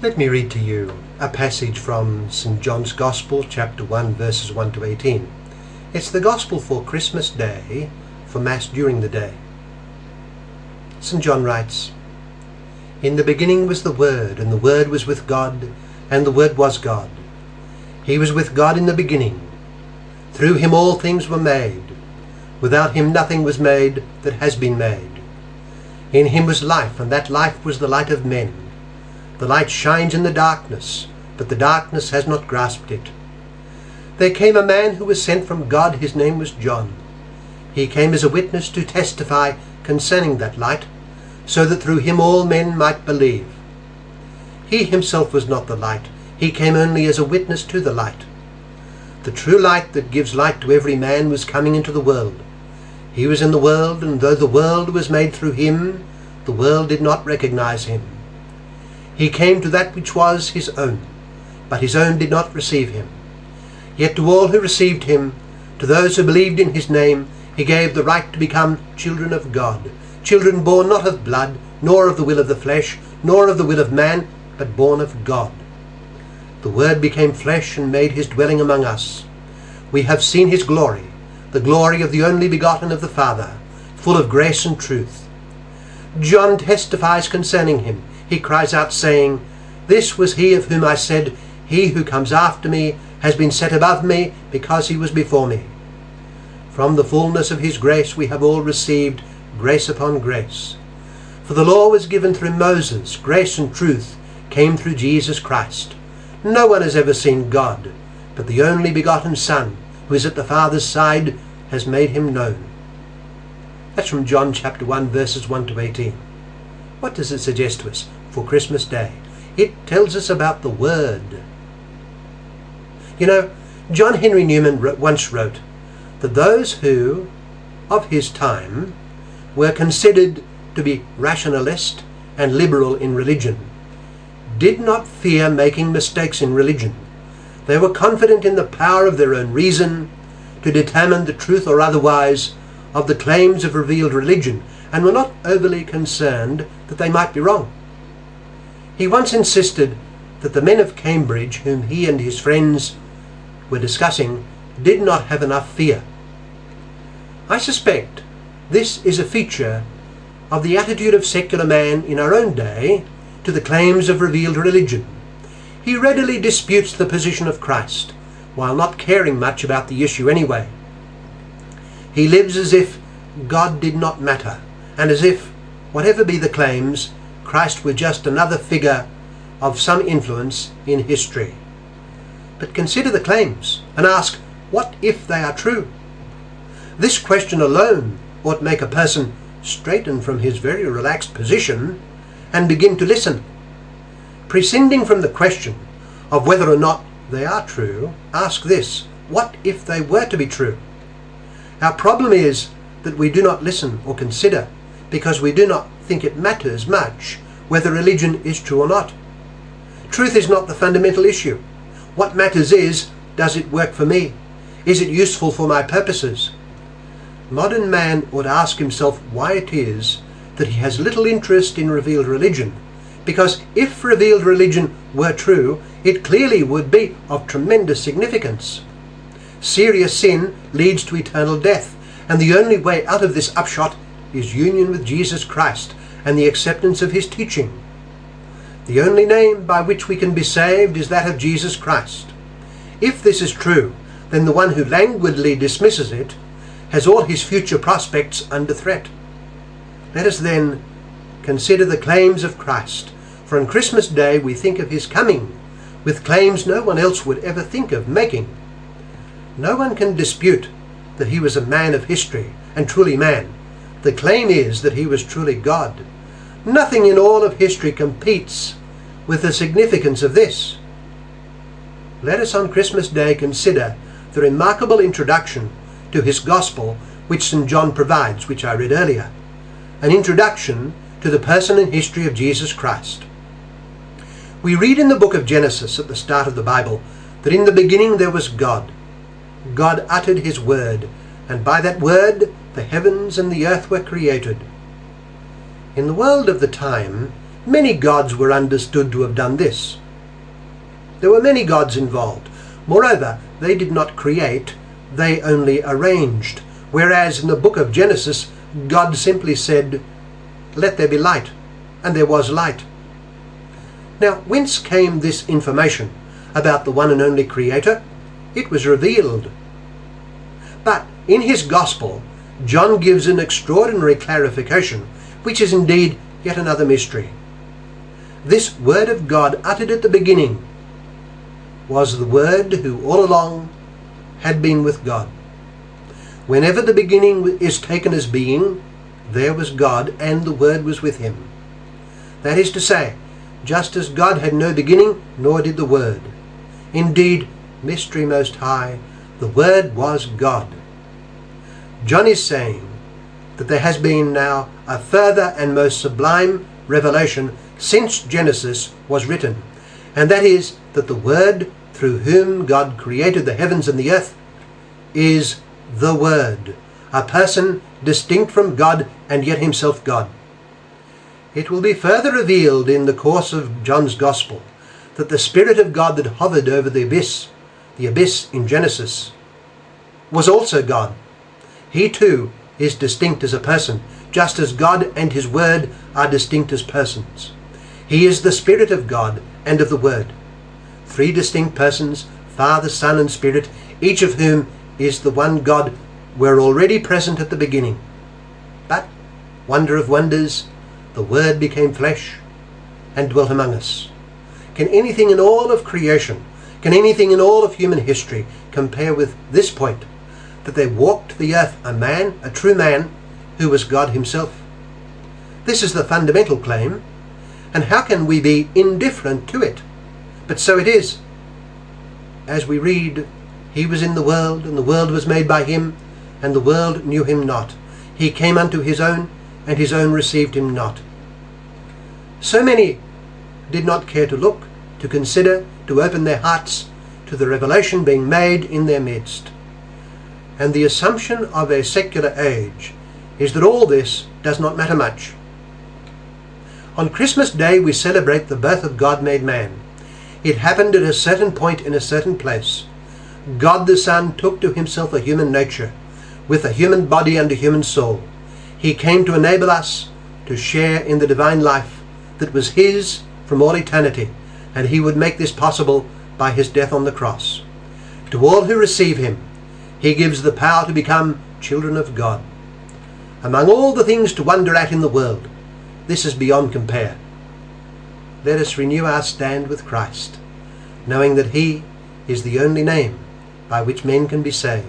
Let me read to you a passage from St. John's Gospel, chapter 1, verses 1 to 18. It's the Gospel for Christmas Day, for Mass during the day. St. John writes, "In the beginning was the Word, and the Word was with God, and the Word was God. He was with God in the beginning. Through him all things were made. Without him nothing was made that has been made. In him was life, and that life was the light of men. The light shines in the darkness, but the darkness has not grasped it. There came a man who was sent from God. His name was John. He came as a witness to testify concerning that light, so that through him all men might believe. He himself was not the light. He came only as a witness to the light. The true light that gives light to every man was coming into the world. He was in the world, and though the world was made through him, the world did not recognize him. He came to that which was his own, but his own did not receive him. Yet to all who received him, to those who believed in his name, he gave the right to become children of God, children born not of blood, nor of the will of the flesh, nor of the will of man, but born of God. The Word became flesh and made his dwelling among us. We have seen his glory, the glory of the only begotten of the Father, full of grace and truth. John testifies concerning him. He cries out, saying, 'This was he of whom I said, He who comes after me has been set above me, because he was before me.' From the fullness of his grace we have all received grace upon grace. For the law was given through Moses, grace and truth came through Jesus Christ. No one has ever seen God, but the only begotten Son, who is at the Father's side, has made him known." That's from John chapter 1, verses 1 to 18. What does it suggest to us for Christmas Day? It tells us about the Word. You know, John Henry Newman once wrote that those who, of his time, were considered to be rationalist and liberal in religion, did not fear making mistakes in religion. They were confident in the power of their own reason to determine the truth or otherwise of the claims of revealed religion, and were not overly concerned that they might be wrong. He once insisted that the men of Cambridge, whom he and his friends were discussing, did not have enough fear. I suspect this is a feature of the attitude of secular man in our own day to the claims of revealed religion. He readily disputes the position of Christ, while not caring much about the issue anyway. He lives as if God did not matter, and as if, whatever be the claims, Christ were just another figure of some influence in history. But consider the claims and ask, what if they are true? This question alone ought make a person straighten from his very relaxed position and begin to listen. Prescinding from the question of whether or not they are true, ask this: what if they were to be true? Our problem is that we do not listen or consider because we do not think it matters much whether religion is true or not. Truth is not the fundamental issue. What matters is, does it work for me? Is it useful for my purposes? Modern man ought to ask himself why it is that he has little interest in revealed religion, because if revealed religion were true, it clearly would be of tremendous significance. Serious sin leads to eternal death, and the only way out of this upshot is union with Jesus Christ and the acceptance of his teaching. The only name by which we can be saved is that of Jesus Christ. If this is true, then the one who languidly dismisses it has all his future prospects under threat. Let us then consider the claims of Christ, for on Christmas Day we think of his coming with claims no one else would ever think of making. No one can dispute that he was a man of history and truly man. The claim is that he was truly God. Nothing in all of history competes with the significance of this. Let us on Christmas Day consider the remarkable introduction to his gospel which St. John provides, which I read earlier. An introduction to the person and history of Jesus Christ. We read in the book of Genesis at the start of the Bible that in the beginning there was God. God uttered his word, and by that word the heavens and the earth were created. In the world of the time, many gods were understood to have done this. There were many gods involved. Moreover, they did not create, they only arranged. Whereas in the book of Genesis, God simply said, "Let there be light," and there was light. Now, whence came this information about the one and only Creator? It was revealed. But in his Gospel, John gives an extraordinary clarification, which is indeed yet another mystery. This Word of God uttered at the beginning was the Word who all along had been with God. Whenever the beginning is taken as being, there was God and the Word was with him. That is to say, just as God had no beginning, nor did the Word. Indeed, mystery most high, the Word was God. John is saying that there has been now a further and most sublime revelation since Genesis was written, and that is that the Word through whom God created the heavens and the earth is the Word, a person distinct from God and yet himself God. It will be further revealed in the course of John's Gospel that the Spirit of God that hovered over the abyss in Genesis, was also God. He too is distinct as a person, just as God and his Word are distinct as persons. He is the Spirit of God and of the Word. Three distinct persons, Father, Son, and Spirit, each of whom is the one God, were already present at the beginning. But, wonder of wonders, the Word became flesh and dwelt among us. Can anything in all of creation, can anything in all of human history compare with this point, that there walked the earth a man, a true man, who was God himself? This is the fundamental claim, and how can we be indifferent to it? But so it is. As we read, "He was in the world, and the world was made by him, and the world knew him not. He came unto his own, and his own received him not." So many did not care to look, to consider, to open their hearts to the revelation being made in their midst. And the assumption of a secular age is that all this does not matter much. On Christmas Day we celebrate the birth of God made man. It happened at a certain point in a certain place. God the Son took to himself a human nature, with a human body and a human soul. He came to enable us to share in the divine life that was his from all eternity, and he would make this possible by his death on the cross. To all who receive him, he gives the power to become children of God. Among all the things to wonder at in the world, this is beyond compare. Let us renew our stand with Christ, knowing that he is the only name by which men can be saved.